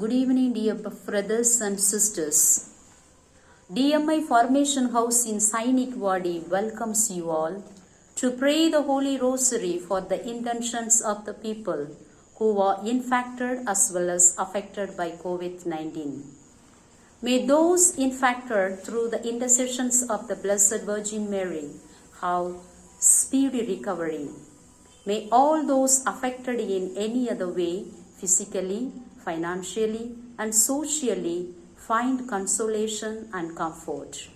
Good evening, dear brothers and sisters. DMI Formation House in Sainik Wadi welcomes you all to pray the Holy Rosary for the intentions of the people who are infected as well as affected by COVID-19. May those infected through the intercessions of the Blessed Virgin Mary have speedy recovery. May all those affected in any other way, physically, financially, and socially, find consolation and comfort.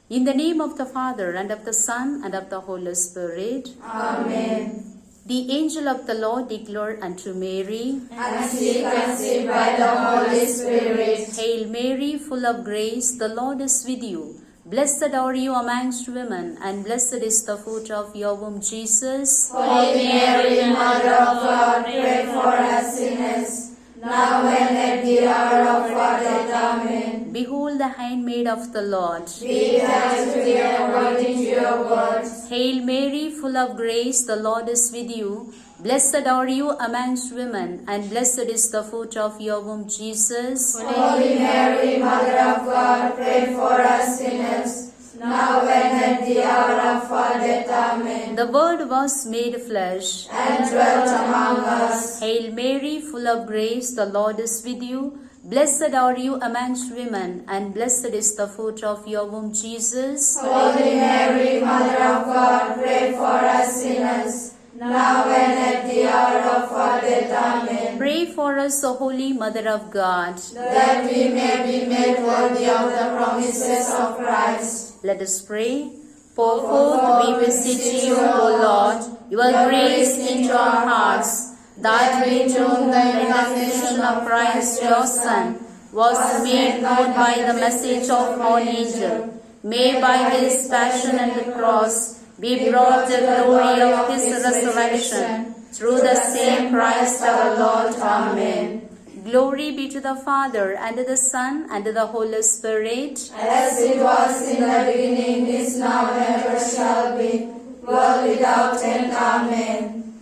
In the name of the Father, and of the Son, and of the Holy Spirit. Amen. The angel of the Lord declared unto Mary, And she conceived by the Holy Spirit. Hail Mary, full of grace, the Lord is with you. Blessed are you amongst women, and blessed is the fruit of your womb, Jesus. Holy Mary, Mother of God, pray for us sinners, now and at the hour of our death. Amen. Behold the handmaid of the Lord. Be thou to me according to your words. Hail Mary, full of grace, the Lord is with you. Blessed are you amongst women, and blessed is the fruit of your womb, Jesus. Holy Mary, Mother of God, pray for us sinners, now and at the hour of our death. Amen. The Word was made flesh And dwelt among us. Hail Mary, full of grace, the Lord is with you. Blessed are you amongst women, and blessed is the fruit of your womb, Jesus. Holy Mary, Mother of God, pray for us sinners, now and at the hour of our death. Amen. Pray for us, O Holy Mother of God. That we may be made worthy of the promises of Christ. Let us pray. Pour forth, we beseech you, O Lord, your grace into our hearts, that we too, the incarnation of Christ your Son, was made known by the message of one angel, may by his passion and the cross be brought the glory of his resurrection, through the same Christ our Lord. Amen. Glory be to the Father, and to the Son, and to the Holy Spirit. As it was in the beginning, is now, and ever shall be, world without end. Amen.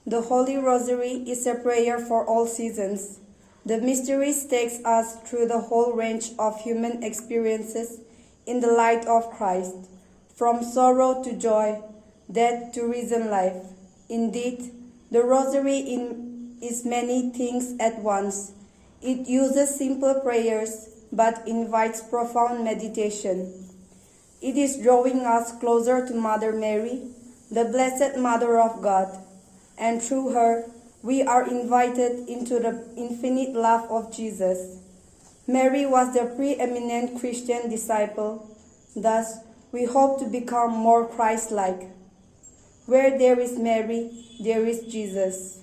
The Holy Rosary is a prayer for all seasons. The mysteries takes us through the whole range of human experiences in the light of Christ, from sorrow to joy, death to risen life. Indeed, the Rosary is many things at once. It uses simple prayers but invites profound meditation. It is drawing us closer to Mother Mary, the Blessed Mother of God, and through her we are invited into the infinite love of Jesus. Mary was the preeminent Christian disciple. Thus, we hope to become more Christ-like. Where there is Mary, there is Jesus.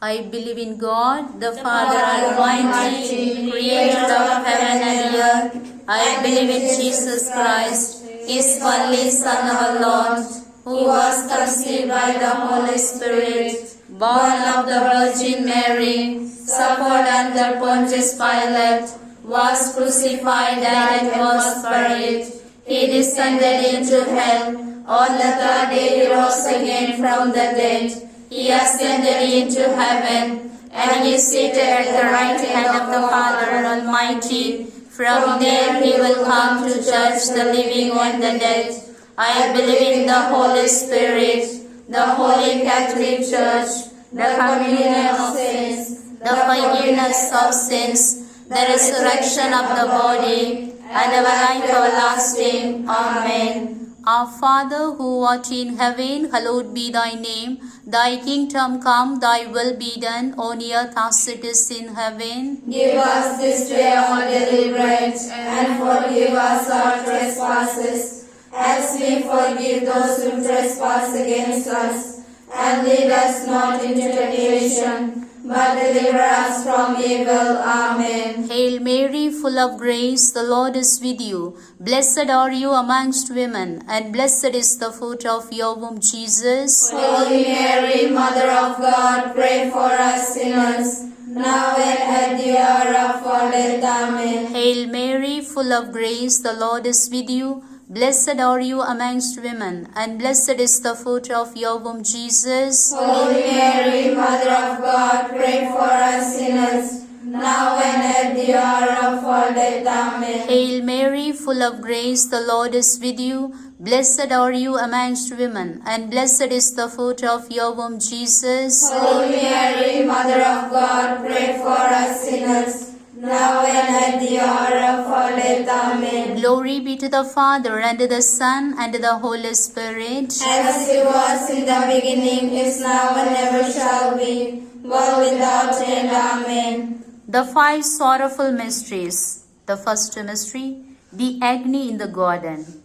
I believe in God, the Father Almighty, creator of heaven and earth. I believe in Jesus Christ, his only Son, our Lord, who was conceived by the Holy Spirit, born of the Virgin Mary, suffered under Pontius Pilate, was crucified and was buried. He descended into hell. On the third day he rose again from the dead. He ascended into heaven, and he is seated at the right hand of the Father Almighty. From there he will come to judge the living and the dead. I believe in the Holy Spirit, the Holy Catholic Church, the communion of saints, the forgiveness of sins, the resurrection of the body, and the life everlasting. Amen. Our Father, who art in heaven, hallowed be thy name. Thy kingdom come, thy will be done, on earth as it is in heaven. Give us this day our daily bread, and forgive us our trespasses, as we forgive those who trespass against us. And lead us not into temptation, but deliver us from evil. Amen. Hail Mary, full of grace, the Lord is with you. Blessed are you amongst women, and blessed is the fruit of your womb, Jesus. Holy Mary, Mother of God, pray for us sinners, now and at the hour of our death. Amen. Hail Mary, full of grace, the Lord is with you. Blessed are you amongst women, and blessed is the fruit of your womb, Jesus. Holy Mary, Mother of God, pray for us sinners, now and at the hour of our death. Amen. Hail Mary, full of grace, the Lord is with you. Blessed are you amongst women, and blessed is the fruit of your womb, Jesus. Holy Mary, Mother of God, pray for us sinners, now and at the hour of our death. Amen. Glory be to the Father, and to the Son, and to the Holy Spirit. As it was in the beginning, is now, and ever shall be, world without end. Amen. The five sorrowful mysteries. The first mystery, the agony in the garden.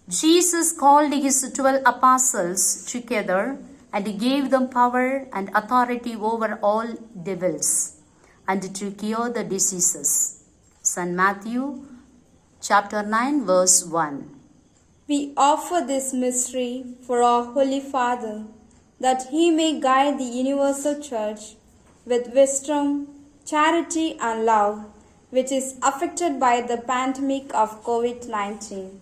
Jesus called his 12 apostles together and gave them power and authority over all devils and to cure the diseases. St. Matthew chapter 9 verse 1. We offer this mystery for our Holy Father, that he may guide the universal church with wisdom, charity and love, which is affected by the pandemic of COVID-19.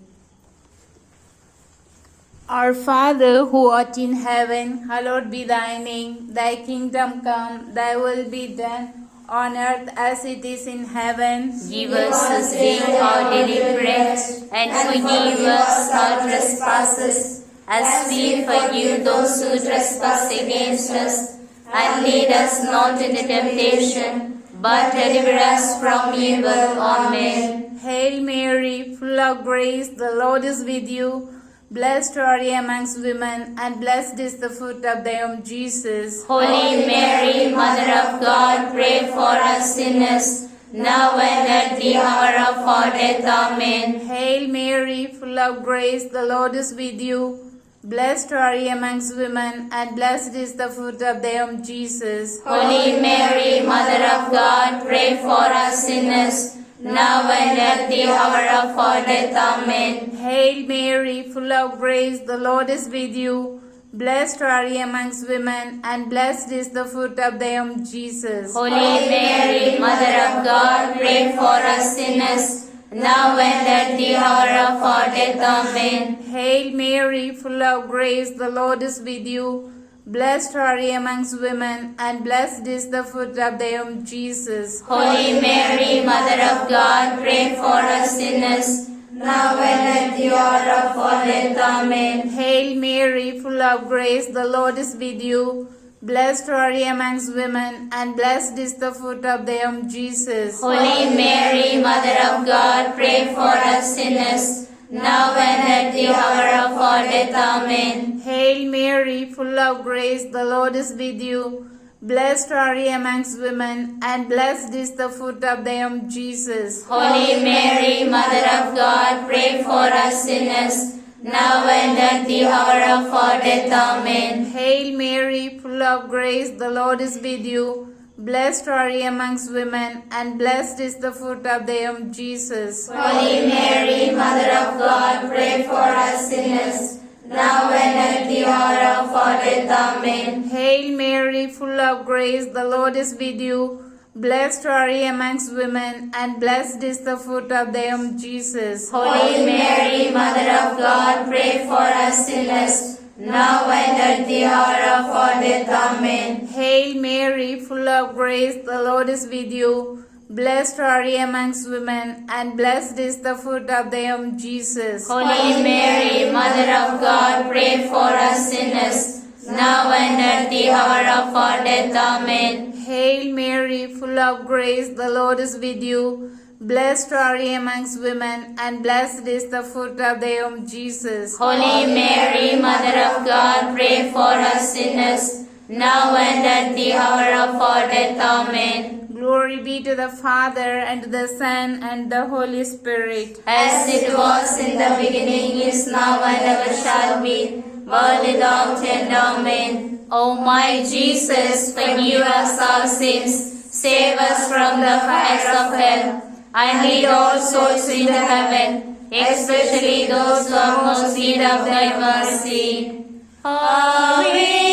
Our Father, who art in heaven, hallowed be thy name. Thy kingdom come, thy will be done, on earth as it is in heaven. Give us this day our daily bread, and forgive us our trespasses, as we forgive those who trespass against us. And lead us not into temptation, but deliver us from evil. Amen. Hail Mary, full of grace, the Lord is with you. Blessed are you amongst women, and blessed is the fruit of thy womb, Jesus. Holy Mary, Mother of God, pray for us sinners, now and at the hour of our death. Amen. Hail Mary, full of grace, the Lord is with you. Blessed are you amongst women, and blessed is the fruit of thy womb, Jesus. Holy Mary, Mother of God, pray for us sinners, now and at the hour of our death. Amen. Hail Mary, full of grace, the Lord is with you. Blessed are you amongst women, and blessed is the fruit of thy womb, Jesus. Holy Mary, Mother of God, pray for us sinners, now and at the hour of our death. Amen. Hail Mary, full of grace, the Lord is with you. Blessed are you amongst women, and blessed is the fruit of thy womb, Jesus. Holy Mary, Mother of God, pray for us sinners, now and at the hour of our death. Amen. Hail Mary, full of grace, the Lord is with you. Blessed are you amongst women, and blessed is the fruit of thy womb, Jesus. Holy Mary, Mother of God, pray for us sinners, now and at the hour of our death. Amen. Hail Mary, full of grace, the Lord is with you. Blessed are you amongst women, and blessed is the fruit of thy womb, Jesus. Holy Mary, Mother of God, pray for us sinners, now and at the hour of our death. Amen. Hail Mary, full of grace, the Lord is with you. Blessed are you amongst women, and blessed is the fruit of thy womb, Jesus. Holy Mary, Mother of God, pray for us sinners, now and at the hour of our death. Amen. Hail Mary, full of grace, the Lord is with you. Blessed are you amongst women, and blessed is the fruit of thy womb, Jesus. Holy Mary, Mother of God, pray for us sinners, now and at the hour of our death. Amen. Hail Mary, full of grace, the Lord is with you. Blessed are you amongst women, and blessed is the fruit of thy womb, Jesus. Holy Mary, Mother of God, pray for us sinners, now and at the hour of our death. Amen. Hail Mary, full of grace, the Lord is with you. Blessed are you amongst women, and blessed is the fruit of thy womb, Jesus. Holy Mary, Mother of God, pray for us sinners, now and at the hour of our death. Amen. Glory be to the Father, and to the Son, and the Holy Spirit. As it was in the beginning, is now, and ever shall be, world without end. Amen. O my Jesus, forgive us our sins, save us from the fires of hell, and lead all souls into heaven, especially those who are most in need of thy mercy. Amen.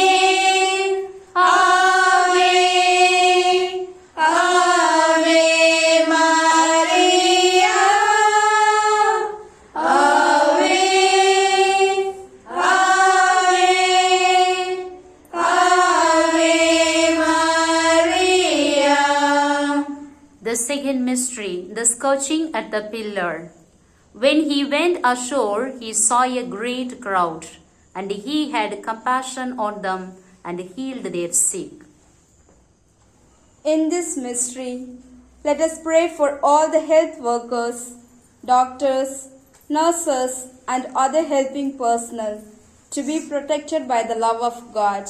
Amen. Ave Maria. Ave mystery, the scourging at the pillar. When he went ashore, he saw a great crowd, and he had compassion on them and healed their sick. In this mystery, let us pray for all the health workers, doctors, nurses, and other helping personnel to be protected by the love of God.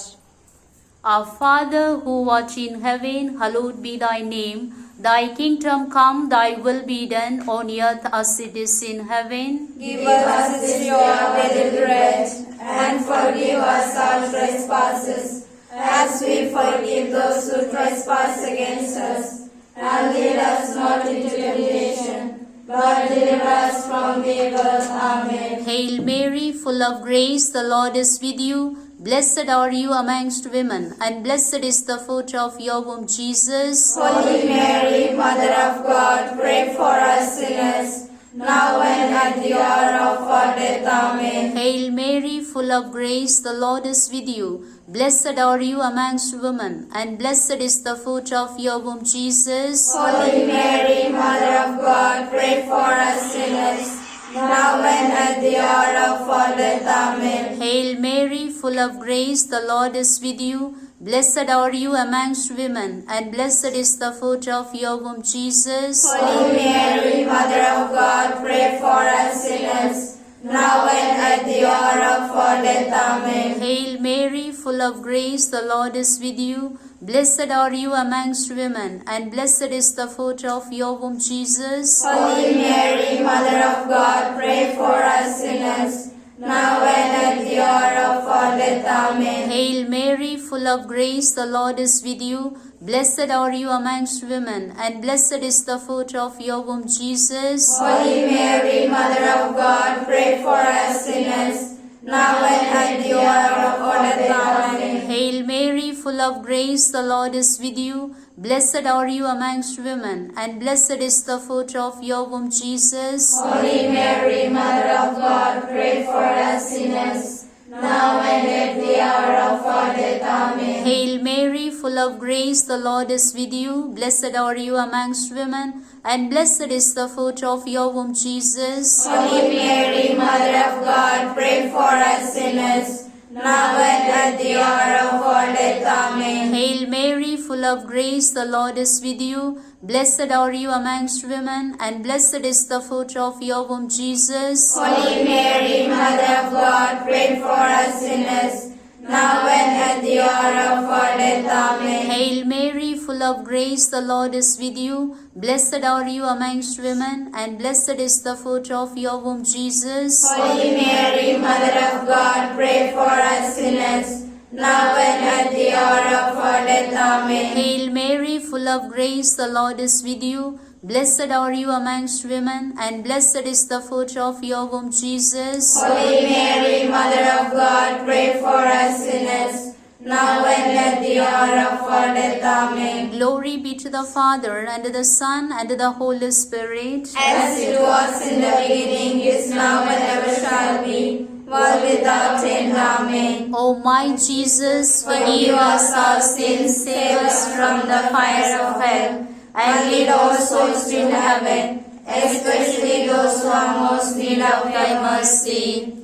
Our Father who art in heaven, hallowed be thy name. Thy kingdom come, thy will be done on earth as it is in heaven. Give us this day our daily bread, and forgive us our trespasses, as we forgive those who trespass against us. And lead us not into temptation, but deliver us from evil. Amen. Hail Mary, full of grace, the Lord is with you. Blessed are you amongst women, and blessed is the fruit of your womb, Jesus. Holy Mary, Mother of God, pray for us sinners, now and at the hour of our death. Amen. Hail Mary, full of grace, the Lord is with you. Blessed are you amongst women, and blessed is the fruit of your womb, Jesus. Holy Mary, Mother of God, pray for us sinners, now and at the hour of our death. Amen. Hail Mary, full of grace, the Lord is with you. Blessed are you amongst women, and blessed is the fruit of your womb, Jesus. Holy Mary, Mother of God, pray for us sinners, now and at the hour of our death. Amen. Hail Mary, full of grace, the Lord is with you. Blessed are you amongst women, and blessed is the fruit of your womb, Jesus. Holy Mary, Mother of God, pray for us sinners, now and at the hour of our death. Amen. Hail Mary, full of grace, the Lord is with you. Blessed are you amongst women, and blessed is the fruit of your womb, Jesus. Holy Mary, Mother of God, pray for us sinners, now and at the hour of our death. Amen. Hail Mary, full of grace, the Lord is with you. Blessed are you amongst women, and blessed is the fruit of your womb, Jesus. Holy Mary, Mother of God, pray for us sinners, now and at the hour of our death. Amen. Hail Mary, full of grace, the Lord is with you. Blessed are you amongst women, and blessed is the fruit of your womb, Jesus. Holy Mary, Mother of God, pray for us sinners, now and at the hour of our death. Amen. Hail Mary, full of grace, the Lord is with you. Blessed are you amongst women, and blessed is the fruit of your womb, Jesus. Holy Mary, Mother of God, pray for us sinners, now and at the hour of our death. Amen. Hail Mary, full of grace, the Lord is with you. Blessed are you amongst women, and blessed is the fruit of your womb, Jesus. Holy Mary, Mother of God, pray for us sinners, now and at the hour of our death. Amen. Hail Mary, full of grace, the Lord is with you. Blessed are you amongst women, and blessed is the fruit of your womb, Jesus. Holy Mary, Mother of God, pray for us sinners, now and at the hour of our death. Amen. Glory be to the Father, and to the Son, and to the Holy Spirit. As it was in the beginning, is now, and ever shall be, world without end. Amen. O my Jesus, forgive us our sins, save us from the fire of hell, And lead all souls to heaven, especially those who are most need of thy mercy.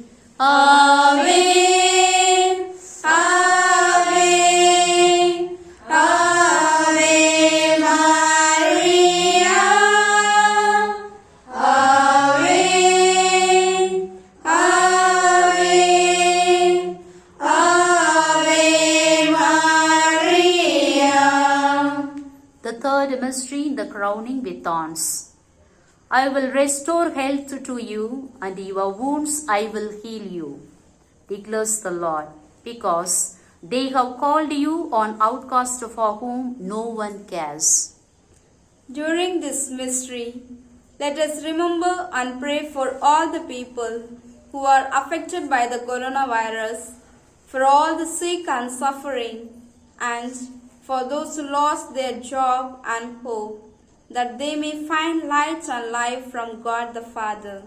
Amen. Ave, Ave Maria. Ave, Ave, Ave Maria. The third mystery, the crowning with thorns. I will restore health to you, and your wounds I will heal you, declares the Lord, because they have called you an outcast for whom no one cares. During this mystery, let us remember and pray for all the people who are affected by the coronavirus, for all the sick and suffering, and for those who lost their job and hope, that they may find light and life from God the Father.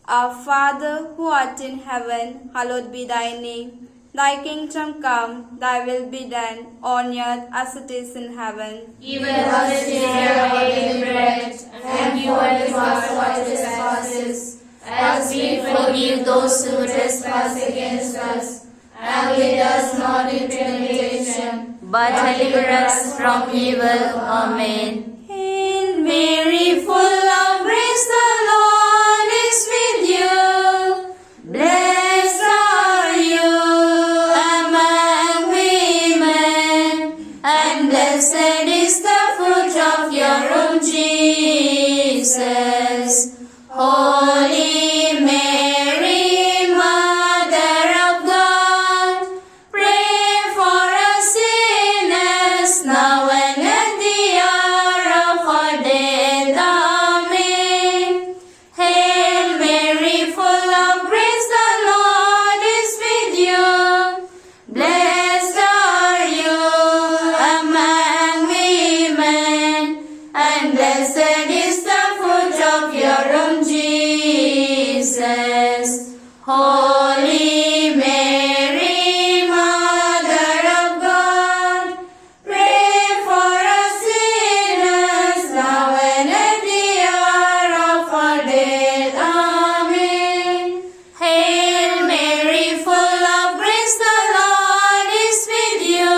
Our Father, who art in heaven, hallowed be thy name. Thy kingdom come, thy will be done, on earth as it is in heaven. Give us this day our daily bread, and forgive us our trespasses, as we forgive those who trespass against us. And lead us not into temptation, but deliver us from evil. Amen. Hail Mary, full of grace, the Lord is with you. Blessed are you among women, and blessed is the fruit of your womb, Jesus. Holy Mary, Mother of God, pray for us sinners, now and at the hour of our death. Amen. Hail Mary, full of grace, the Lord is with you. Blessed are you among women, and blessed is the fruit of your womb, Jesus. Holy Mary, Mother of God, pray for us sinners, now and at the hour of our death. Amen. Hail Mary, full of grace, the Lord is with you.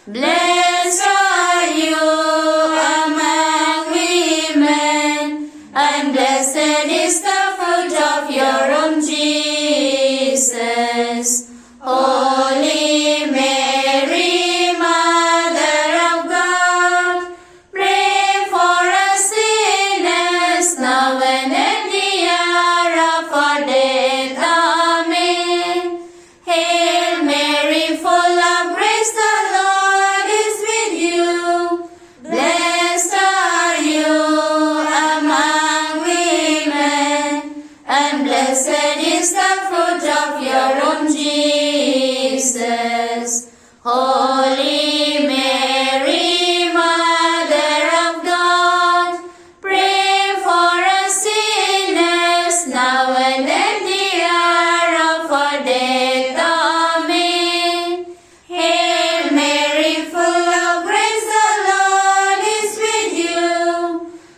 Blessed are you among women, and blessed is the fruit of your womb, Jesus. Holy Mary, Mother of God, pray for us sinners, now and at the hour of our death. Amen. Hail Mary, full of grace, the Lord is with you. Blessed are you among women, and blessed is the fruit of your womb, Jesus. Holy Mary, Mother of God, pray for us sinners, now and at the hour of our death. Amen. Hail Mary, full of grace, the Lord is with you.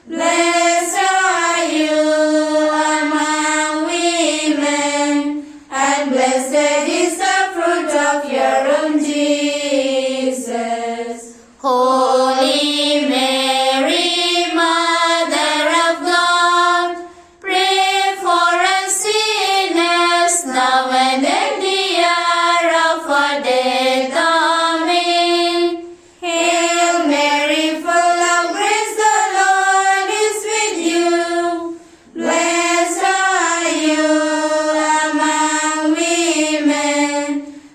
Blessed are you among women, and blessed is the fruit of your womb, Jesus. Holy Mary, Mother of God, pray for us sinners, now and at the hour of our death. Amen. Hail Mary, full of grace, the Lord is with you. Blessed are you among women,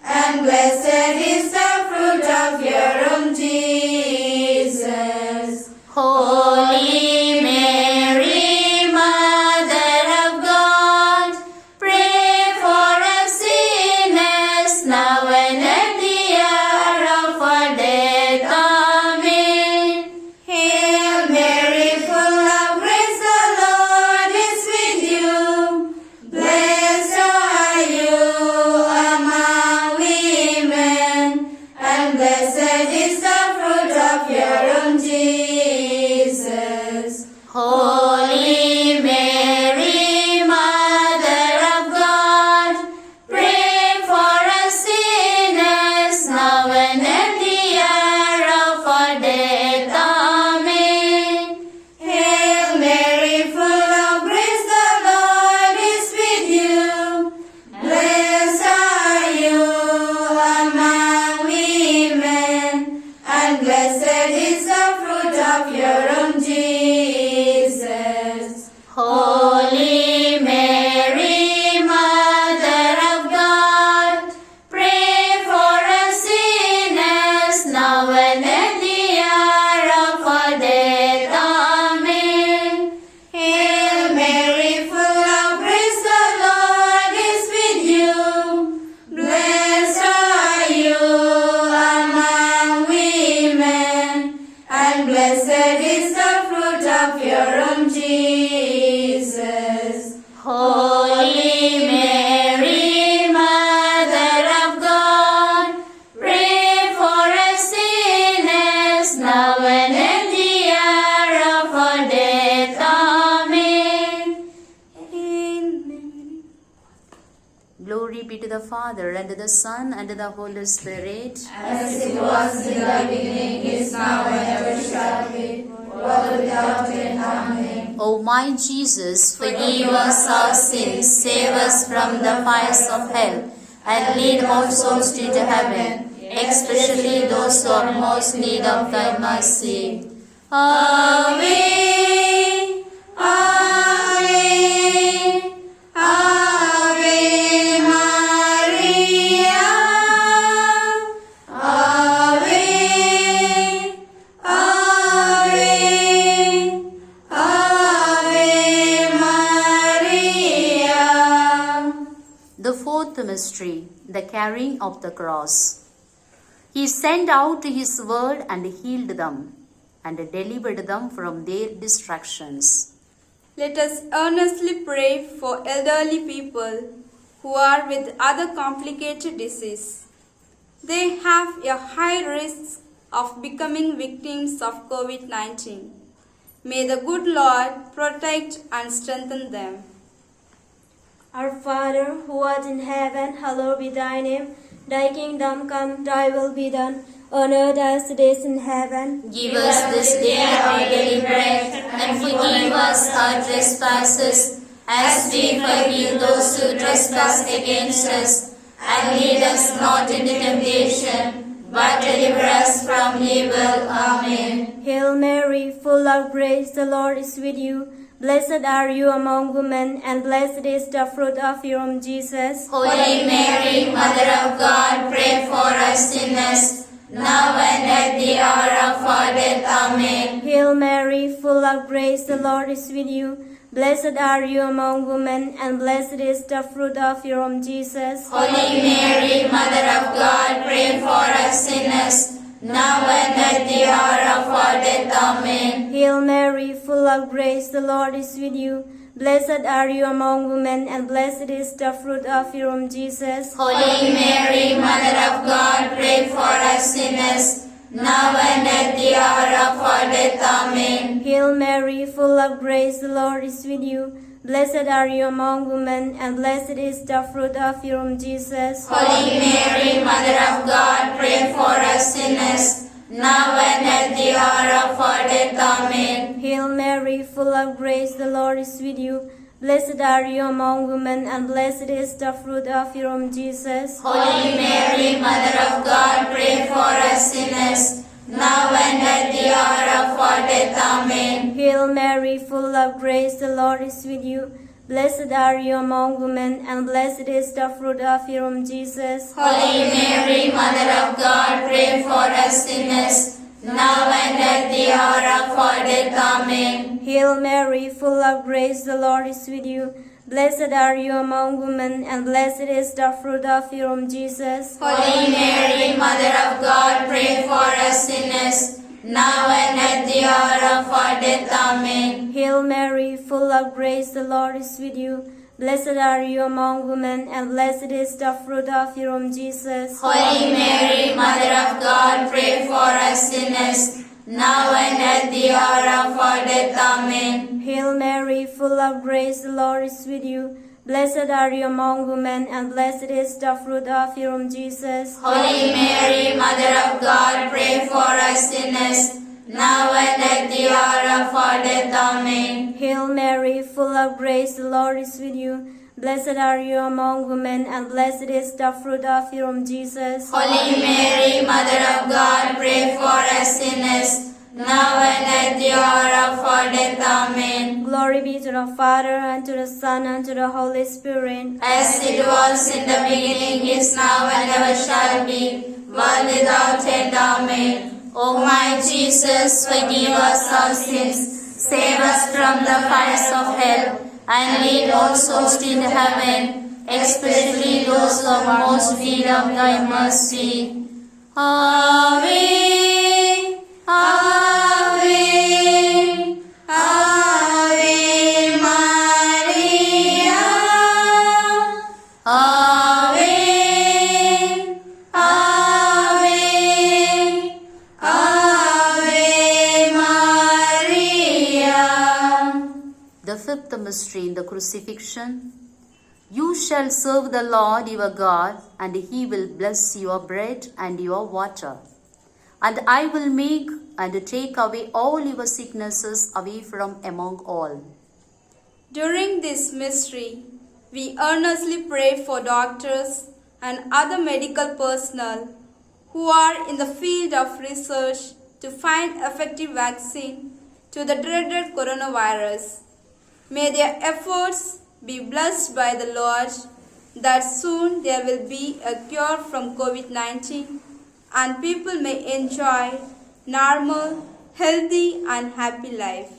and blessed is the fruit of your womb, Jesus. Holy Mary, Mother of God, pray for us sinners, now and at the hour of our death. Amen. Hail Mary, full of grace, the Lord is with you. Blessed are you among women, and blessed is the fruit of your womb, Jesus. Holy Mary, Mother of God, pray for us sinners, now and at the hour of our death. Amen. Hail Mary, full of grace, the Lord is with you. Blessed are you among women, and blessed is the fruit of your womb, Jesus. Holy Mary, Mother of God, pray for us sinners, now and at the hour of our death. Amen. Hail Mary, full of grace, the Lord is with you. Blessed are you among women, and blessed is the fruit of your womb, Jesus. Glory be to the Father, and to the Son, and to the Holy Spirit. As it was in the beginning, is now, and ever shall be, world without end. Amen. O my Jesus, forgive us our sins, save us from the fires of hell, and lead all souls into heaven, especially those who are most in need of thy mercy. Ave, Ave, Ave Maria. Ave, Ave, Ave Maria. The fourth mystery, the carrying of the cross. He sent out his word and healed them, and delivered them from their distractions. Let us earnestly pray for elderly people who are with other complicated disease. They have a high risk of becoming victims of COVID-19. May the good Lord protect and strengthen them. Our Father, who art in heaven, hallowed be thy name. Thy kingdom come, thy will be done, on earth as it is in heaven. Give us this day our daily bread, and forgive us our trespasses, as we forgive those who trespass against us. And lead us not into temptation, but deliver us from evil. Amen. Hail Mary, full of grace, the Lord is with you. Blessed are you among women, and blessed is the fruit of your womb, Jesus. Holy Mary, Mother of God, pray for us sinners, now and at the hour of our death. Amen. Hail Mary, full of grace, the Lord is with you. Blessed are you among women, and blessed is the fruit of your womb, Jesus. Holy Mary, Mother of God, pray for us sinners, now and at the hour of our death. Amen. Hail Mary, full of grace, the Lord is with you. Blessed are you among women, and blessed is the fruit of your womb, Jesus. Holy Mary, Mother of God, pray for us sinners, now and at the hour of our death. Amen. Hail Mary, full of grace, the Lord is with you. Blessed are you among women, and blessed is the fruit of your womb, Jesus. Holy Mary, Mother of God, pray for us sinners, now and at the hour of our death. Amen. Hail Mary, full of grace, the Lord is with you. Blessed are you among women, and blessed is the fruit of your womb, Jesus. Holy Mary, Mother of God, pray for us sinners, now and at the hour of our death. Amen. Hail Mary, full of grace, the Lord is with you. Blessed are you among women, and blessed is the fruit of your womb, Jesus. Holy Mary, Mother of God, pray for us sinners, now and at the hour of our death. Amen. Hail Mary, full of grace, the Lord is with you. Blessed are you among women, and blessed is the fruit of your womb, Jesus. Holy Mary, Mother of God, pray for us sinners, now and at the hour of our death. Amen. Hail Mary, full of grace, the Lord is with you. Blessed are you among women, and blessed is the fruit of your womb, Jesus. Holy Mary, Mother of God, pray for us sinners, now and at the hour of our death. Amen. Hail Mary, full of grace, the Lord is with you. Blessed are you among women, and blessed is the fruit of your womb, Jesus. Holy Mary, Mother of God, pray for us sinners, now and at the hour of our death. Amen. Hail Mary, full of grace, the Lord is with you. Blessed are you among women, and blessed is the fruit of your womb, Jesus. Holy Mary, Mother of God, pray for us sinners, now and at the hour of our death. Amen. Glory be to the Father, and to the Son, and to the Holy Spirit. As it was in the beginning, is now, and ever shall be, world without end. Amen. O my Jesus, forgive us our sins, save us from the fires of hell, and lead all souls into heaven, especially those who are most in need of thy mercy. Ave, Ave, Ave Maria. Ave, Ave, Ave Maria. The fifth mystery in the crucifixion. You shall serve the Lord your God, and he will bless your bread and your water. And I will make and take away all your sicknesses away from among all. During this mystery, we earnestly pray for doctors and other medical personnel who are in the field of research to find effective vaccine to the dreaded coronavirus. May their efforts be blessed by the Lord, that soon there will be a cure from COVID-19 and people may enjoy normal, healthy and happy life.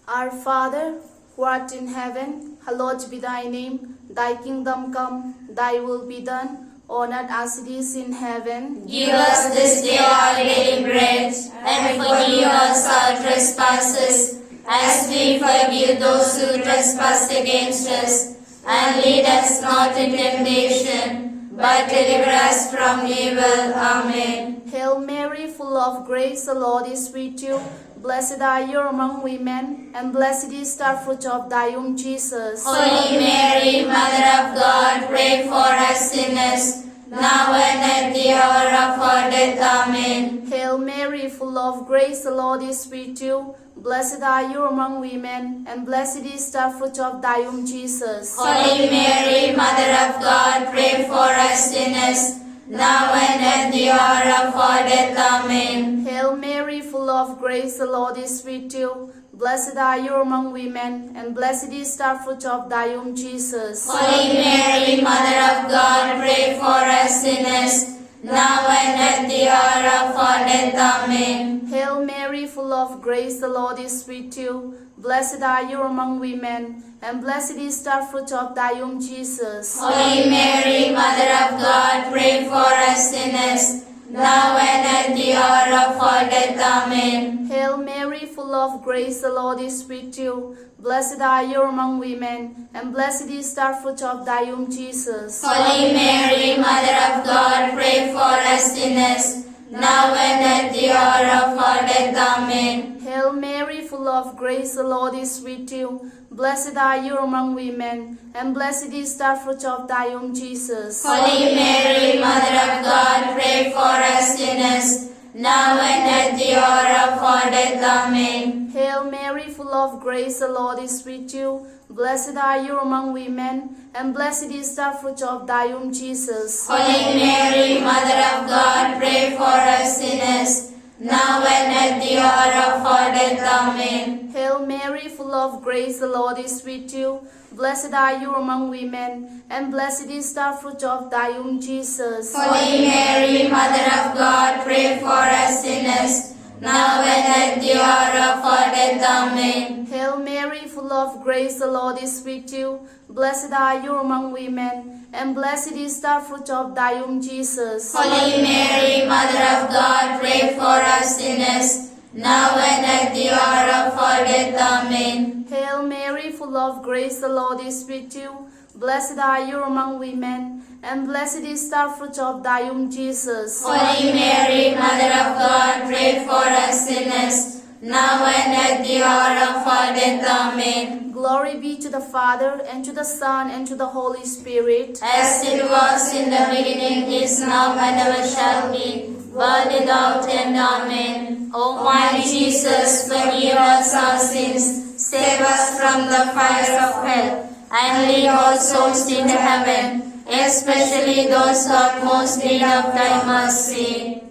Our Father, who art in heaven, hallowed be thy name. Thy kingdom come, thy will be done, on earth as it is in heaven. Give us this day our daily bread, and forgive us our trespasses, as we forgive those who trespass against us. And lead us not into temptation, but deliver us from evil. Amen. Hail Mary, full of grace, the Lord is with you. Blessed are you among women, and blessed is the fruit of thy womb, Jesus. Holy Mary, Mother of God, pray for us sinners, now and at the hour of our death. Amen. Hail Mary, full of grace, the Lord is with you. Blessed are you among women, and blessed is the fruit of thy womb, Jesus. Holy Mary, Mother of God, pray for us sinners, now and at the hour of our death. Amen. Hail Mary, full of grace, the Lord is with you. Blessed are you among women, and blessed is the fruit of thy womb, Jesus. Holy Mary, Mother of God, pray for us sinners, now and at the hour of our death. Amen. Hail Mary, full of grace, the Lord is with you. Blessed are you among women, and blessed is the fruit of thy womb, Jesus. Holy Mary, Mother of God, pray for us sinners, now and at the hour of our death. Amen. Hail Mary, full of grace, the Lord is with you. Blessed are you among women, and blessed is the fruit of thy womb, Jesus. Holy Mary, Mother of God, pray for us sinners, now and at the hour of our death. Amen. Hail Mary, full of grace, the Lord is with you. Blessed are you among women, and blessed is the fruit of thy womb, Jesus. Holy Mary, Mother of God, pray for us sinners, now and at the hour of our death. Amen. Hail Mary, full of grace, the Lord is with you. Blessed are you among women, and blessed is the fruit of thy womb, Jesus. Holy Mary, Mother of God, pray for us sinners, now and at the hour of our death. Amen. Hail Mary, full of grace, the Lord is with you. Blessed are you among women, and blessed is the fruit of thy womb, Jesus. Holy Mary, Mother of God, pray for us sinners, now and at the hour of our death. Amen. Hail Mary, full of grace, the Lord is with you. Blessed are you among women, and blessed is the fruit of thy womb, Jesus. Holy Mary, Mother of God, pray for us sinners, now and at the hour of our death. Amen. Hail Mary, full of grace, the Lord is with you. Blessed are you among women, and blessed is the fruit of thy womb, Jesus. Holy Mary, Mother of God, pray for us sinners, now and at the hour of our death. Amen. Glory be to the Father, and to the Son, and to the Holy Spirit. As it was in the beginning, is now, and ever shall be, world without end. Amen. O my Jesus, forgive us our sins, save us from the fire of hell, and lead all souls into heaven, especially those who have most need of thy mercy.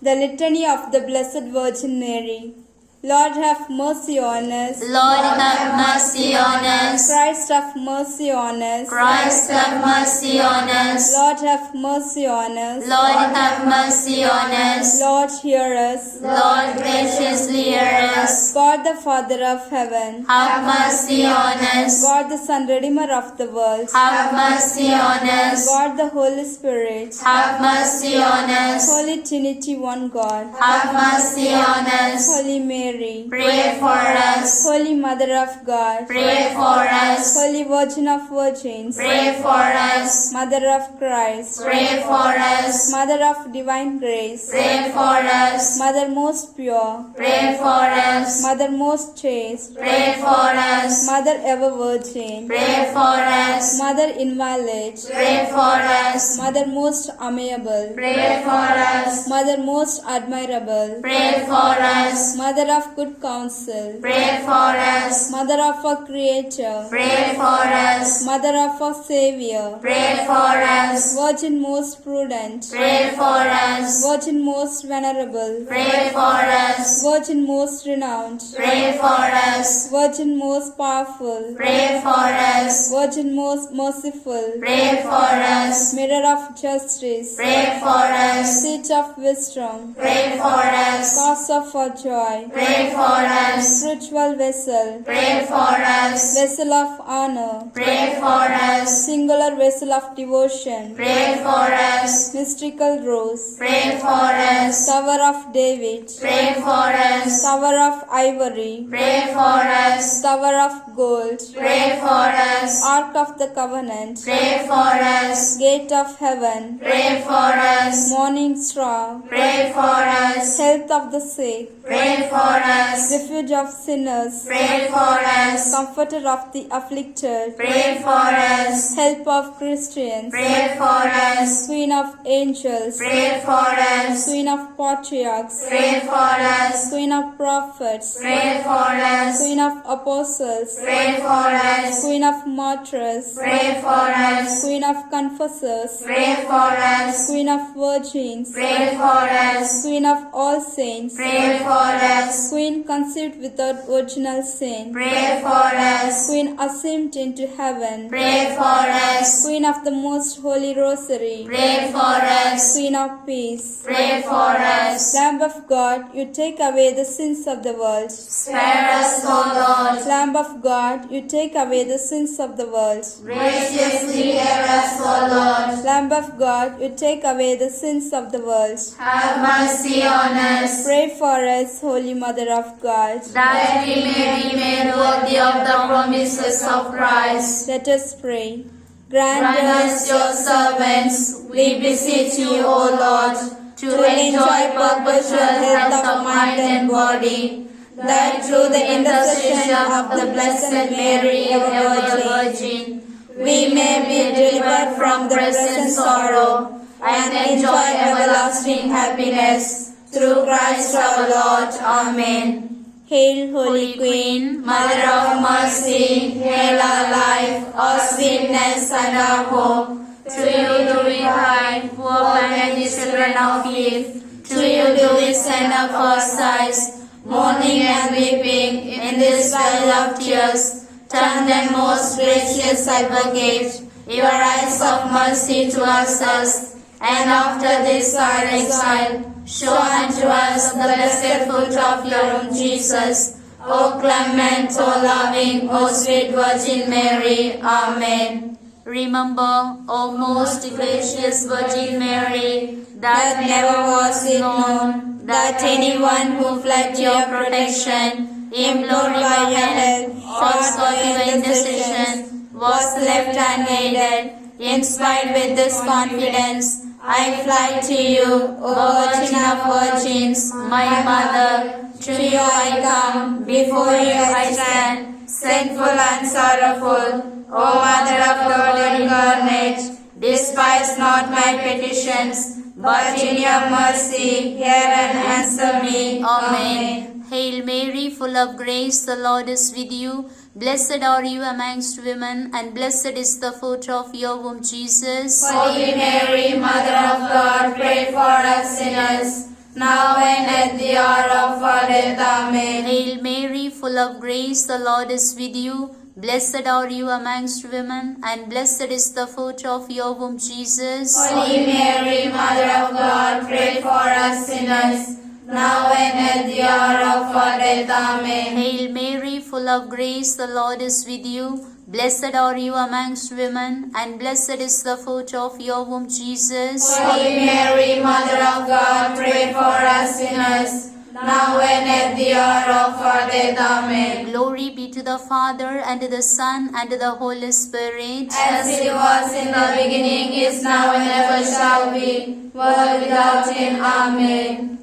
The Litany of the Blessed Virgin Mary. Lord, have mercy on us. Lord, have mercy on us. Christ, have mercy on us. Christ, have mercy on us. Lord, have mercy on us. Lord, have mercy on us. Lord, hear us. Lord, graciously hear us. God, the Father of heaven, Have mercy on us. God, the Son, Redeemer of the world, Have mercy on us. God, the Holy Spirit, Have mercy on us. Holy Trinity, one God, Have mercy on us. Holy Mary, Mary, pray for us. Holy Mother of God, Pray for us. Holy Virgin of Virgins, Pray for us. Mother of Christ, Pray for us. Mother of Divine Grace, Pray for us. Mother most pure, Pray for us. Mother most chaste, Pray for us. Mother ever virgin, Pray for us. Mother inviolate, Pray for us. Mother most amiable, Pray for us. Mother most admirable, Pray for us. Mother of good counsel, Pray for us. Mother of a Creator, Pray for us. Mother of a Savior, Pray for us. Virgin most prudent, Pray for us. Virgin most venerable, Pray for us. Virgin most renowned, Pray for us. Virgin most powerful, Pray for us. Virgin most merciful, Pray for us. Mirror of justice, Pray for us. Seat of wisdom, Pray for us. cause of our joy, Pray for us. spiritual vessel, Pray for us. vessel of honor, Pray for us. singular vessel of devotion, Pray for us. mystical rose, Pray for us. Tower of David, Pray for us. Tower of ivory, Pray for us. Tower of gold, Pray for us. Ark of the covenant, Pray for us. Gate of heaven, Pray for us. morning star, Pray for us. health of the sick, Pray for us. refuge of sinners, Pray for us. comforter of the afflicted, Pray for us. help of Christians, Pray for us. Queen of angels, Pray for us. Queen of patriarchs, Pray for us. Queen of prophets, Pray for us. Queen of apostles, Pray for us. Queen of martyrs, Pray for us. Queen of confessors, Pray for us. Queen of virgins, Pray for us. Queen of all saints, Pray for us. Queen conceived without original sin, Pray for us. Queen ascended into heaven, Pray for us. Queen of the most holy rosary, Pray for us. Queen of peace, Pray for us. Lamb of God, you take away the sins of the world. Spare us, O Lord. Lamb of God, you take away the sins of the world. Graciously hear us, O Lord. Lamb of God, you take away the sins of the world. Have mercy on us, Pray for us, Holy Mother of God. that we may be made worthy of the promises of Christ. Let us pray. Grant Grant us, your servants, we beseech you, O Lord, to enjoy perpetual health of mind and body, that through the intercession of the Blessed Mary, ever Virgin, we may be delivered from present sorrow and enjoy everlasting happiness. Through Christ our Lord. Amen. Hail, Holy Queen, Mother of Mercy, hail our life, our sweetness and our hope. To you do we cry, poor and children of Eve. To you do we send up our sighs, mourning and weeping in this vale of tears. Turn then, most gracious Advocate, your eyes of mercy towards us, and after this our exile, show unto us the blessed fruit of your womb, Jesus. O clement, O loving, O sweet Virgin Mary. Amen. Remember, O most gracious Virgin Mary, that never was it known that anyone who fled to your protection, implored by your help, or sought your intercession, was left unaided. In spite with this confidence, I fly to you, O Virgin of Virgins, my Mother. To you I come, before you I stand, sinful and sorrowful. O Mother of God incarnate, despise not my petitions, but in your mercy hear and answer me. Amen. Hail Mary, full of grace, the Lord is with you. Blessed are you amongst women, and blessed is the fruit of your womb, Jesus. Holy Mary, Mother of God, pray for us sinners, now and at the hour of our death. Amen. Hail Mary, full of grace, the Lord is with you. Blessed are you amongst women, and blessed is the fruit of your womb, Jesus. Holy Mary, Mother of God, pray for us sinners, now and at the hour of our death. Amen. Hail Mary, full of grace, the Lord is with you. Blessed are you amongst women, and blessed is the fruit of your womb, Jesus. Holy Mary, Mother of God, pray for us sinners, now and at the hour of our death. Amen. Glory be to the Father, and to the Son, and to the Holy Spirit. As it was in the beginning, is now, and ever shall be, world without end. Amen.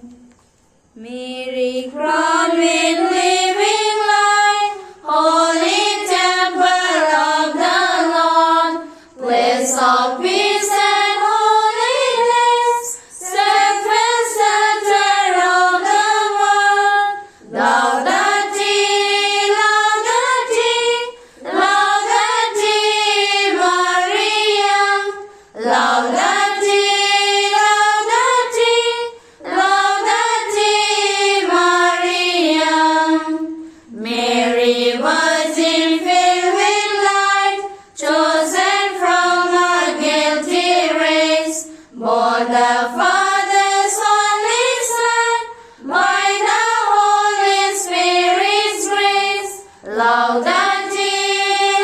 Mary, crowned with living light, holy temple of the Lord, place of peace and holiness, steadfast center of the world. Laudate, laudate, laudate Maria. Laudate, laudate, laudate Maria. Mary, virgin filled with light, chosen from a guilty race, bore the Father's only Son, by the Holy Spirit's grace. Laudate,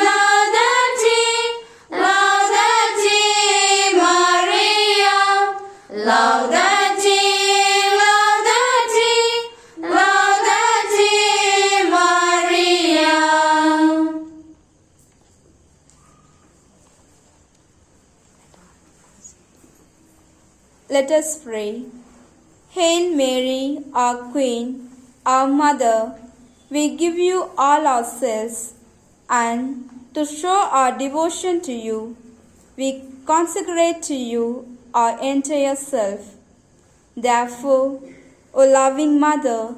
laudate, laudate Maria. Laudate, laudate, laudate Maria. Let us pray. Hail Mary, our Queen, our Mother, we give you all ourselves, and to show our devotion to you, we consecrate to you our entire self. Therefore, O loving Mother,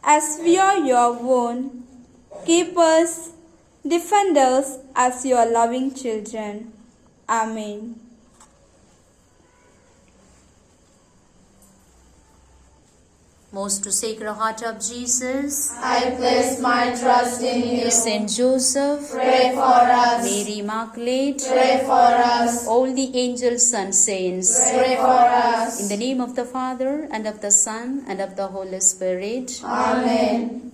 as we are your own, keep us, defend us as your loving children. Amen. Most Sacred Heart of Jesus, I place my trust in you. Saint Joseph, Pray for us. Mary Immaculate, Pray for us. all the angels and saints. Pray for us. In the name of the Father, and of the Son, and of the Holy Spirit. Amen.